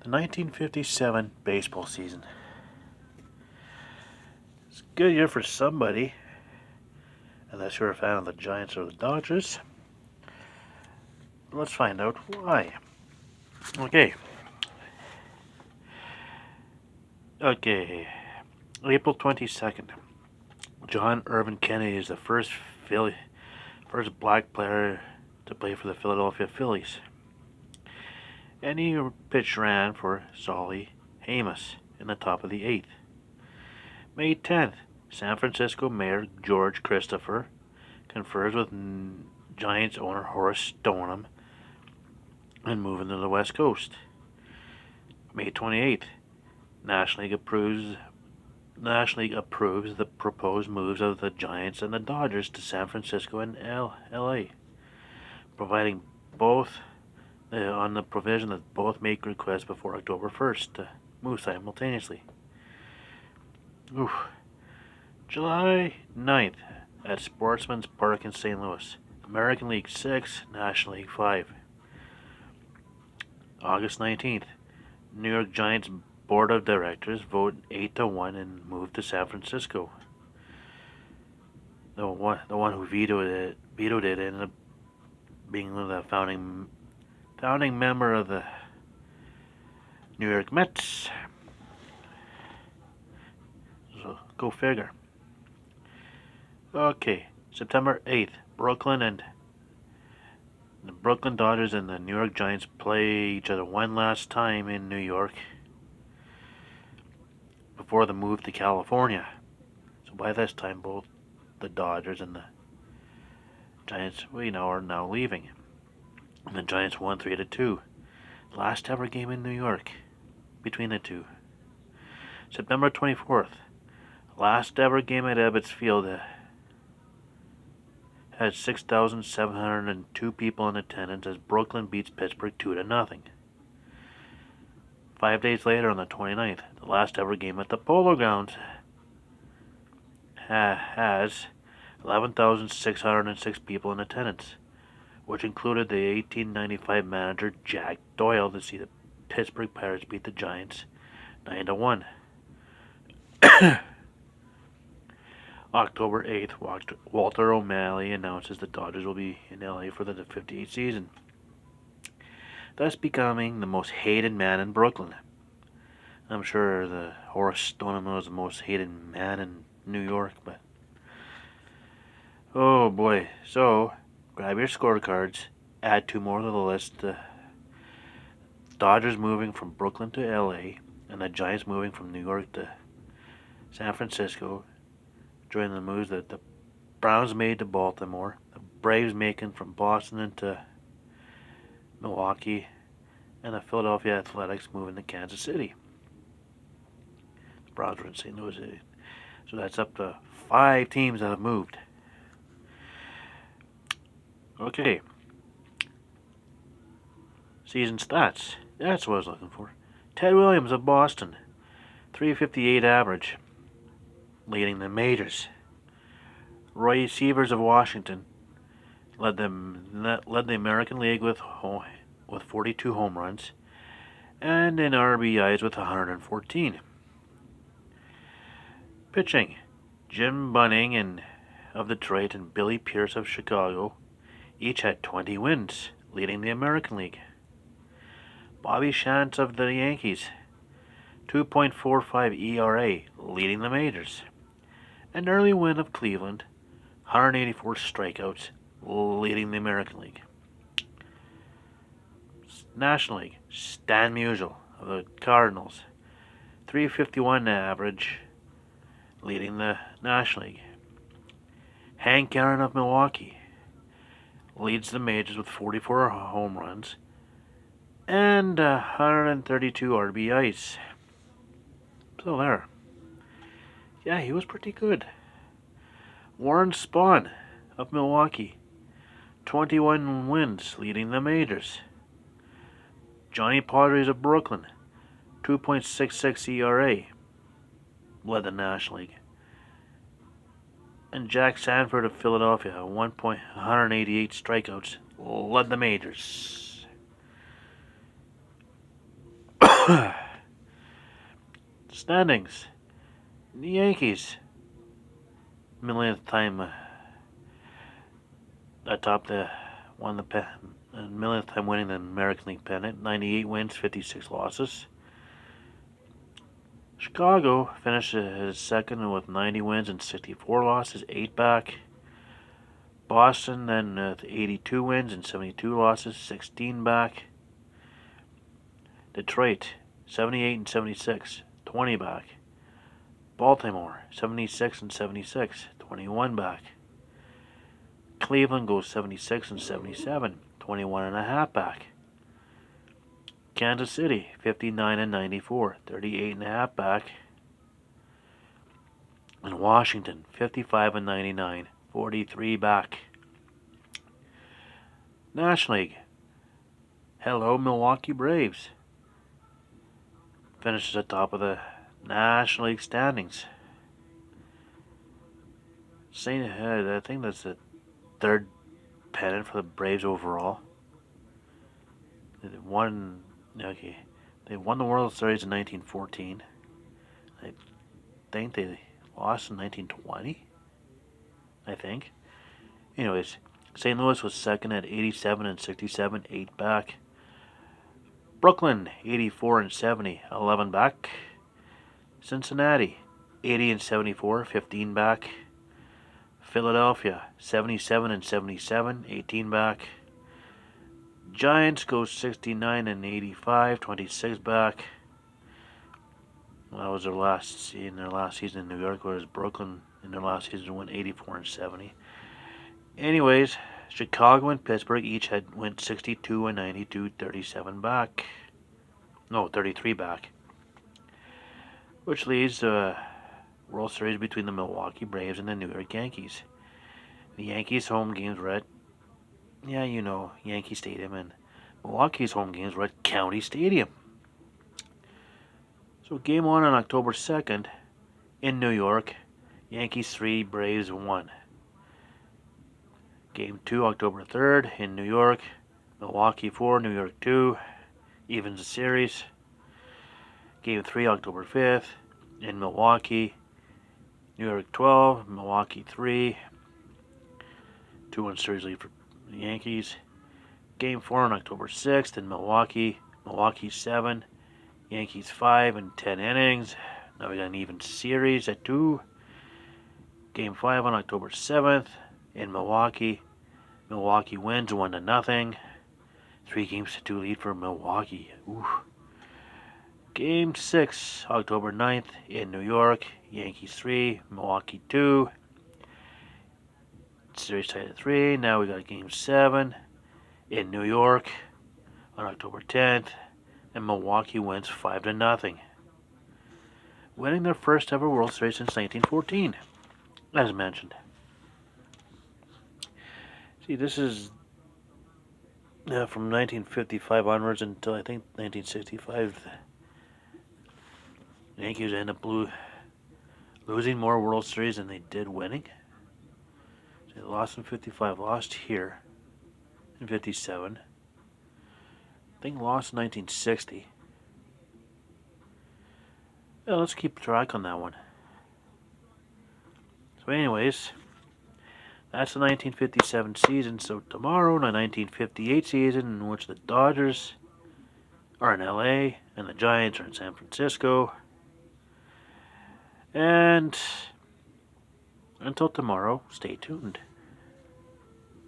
The 1957 baseball season. It's a good year for somebody, unless you're a fan of the Giants or the Dodgers. Let's find out why. Okay. April 22nd. John Irvin Kennedy is the first black player to play for the Philadelphia Phillies. And he pitch ran for Solly Hamas in the top of the 8th. May 10th, San Francisco Mayor George Christopher confers with Giants owner Horace Stoneham and moving to the West Coast. May 28th, National League approves the proposed moves of the Giants and the Dodgers to San Francisco and LA, providing both on the provision that both make requests before October 1st to move simultaneously. July 9th at Sportsman's Park in St. Louis. American League 6, National League 5. August 19th, New York Giants Board of Directors vote 8-1 and move to San Francisco. The one who vetoed it ended up being the founding member of the New York Mets. So go figure. Okay, September 8th, the Brooklyn Dodgers and the New York Giants play each other one last time in New York before the move to California. So by this time, both the Dodgers and the Giants, are now leaving. And the Giants won 3-2. Last ever game in New York between the two. September 24th, last ever game at Ebbets Field had 6,702 people in attendance as Brooklyn beats Pittsburgh 2-0. 5 days later, on the 29th, the last ever game at the Polo Grounds has 11,606 people in attendance, which included the 1895 manager Jack Doyle to see the Pittsburgh Pirates beat the Giants 9-1. October 8th, Walter O'Malley announces the Dodgers will be in LA for the 58th season, thus becoming the most hated man in Brooklyn. I'm sure the Horace Stoneham was the most hated man in New York, but oh boy. So, grab your scorecards, add 2 more to the list. The Dodgers moving from Brooklyn to LA, and the Giants moving from New York to San Francisco. Joining the moves that the Browns made to Baltimore, the Braves making from Boston into Milwaukee, and the Philadelphia Athletics moving to Kansas City. The Browns were in St. Louis. So that's up to 5 teams that have moved. Okay. Season stats. That's what I was looking for. Ted Williams of Boston, .358 average, leading the majors. Roy Sievers of Washington led the American League with 42 home runs, and in RBIs with 114. Pitching, Jim Bunning of Detroit and Billy Pierce of Chicago each had 20 wins, leading the American League. Bobby Shantz of the Yankees, 2.45 ERA, leading the majors. An early win of Cleveland, 184 strikeouts, leading the American League. National League, Stan Musial of the Cardinals, .351 average, leading the National League. Hank Aaron of Milwaukee leads the majors with 44 home runs and 132 RBIs. So there. Yeah, he was pretty good. Warren Spahn of Milwaukee, 21 wins, leading the majors. Johnny Padres of Brooklyn, 2.66 ERA, led the National League. And Jack Sanford of Philadelphia, 188 strikeouts, led the majors. Standings. The Yankees, millionth time atop the millionth time winning the American League pennant. 98 wins, 56 losses. Chicago finished second with 90 wins and 64 losses, 8 back. Boston then 82 wins and 72 losses, 16 back. Detroit 78 and 76, 20 back. Baltimore 76 and 76, 21 back. Cleveland goes 76 and 77, 21 and a half back. Kansas City 59 and 94, 38 and a half back. And Washington 55 and 99, 43 back. National League. Hello, Milwaukee Braves. Finishes atop of the National League standings. I think that's the third pennant for the Braves overall. They won the World Series in 1914. I think they lost in 1920. I think. Anyways, St. Louis was second at 87 and 67, 8 back. Brooklyn 84 and 70, 11 back. Cincinnati 80 and 74, 15 back. Philadelphia 77 and 77, 18 back. Giants go 69 and 85, 26 back. Well, that was their last season in New York, whereas Brooklyn in their last season went 84 and 70. Anyways, Chicago and Pittsburgh each went 62 and 92, 37 back. No, 33 back. Which leaves the World Series between the Milwaukee Braves and the New York Yankees. The Yankees' home games were at, Yankee Stadium, and Milwaukee's home games were at County Stadium. So game 1 on October 2nd in New York, Yankees 3, Braves 1. Game 2 October 3rd in New York, Milwaukee 4, New York 2, evens the series. Game 3 October 5th in Milwaukee, New York 12, Milwaukee 3, 2-1 series lead for the Yankees. Game 4 on October 6th in Milwaukee, Milwaukee 7, Yankees 5 in 10 innings. Now we got an even series at 2. Game 5 on October 7th in Milwaukee. Milwaukee wins 1-0. 3 games to 2 lead for Milwaukee. Ooh. Game 6 October 9th in New York. Yankees 3, Milwaukee 2. Series tied at 3. Now we got Game 7 in New York on October 10th. And Milwaukee wins 5-0. Winning their first ever World Series since 1914, as mentioned. See, this is from 1955 onwards until I think 1965. The Yankees end up losing more World Series than they did winning. So they lost in 55, lost here in 57. I think lost in 1960. Yeah, let's keep track on that one. So anyways, that's the 1957 season. So tomorrow, the 1958 season, in which the Dodgers are in LA and the Giants are in San Francisco. And until tomorrow, stay tuned.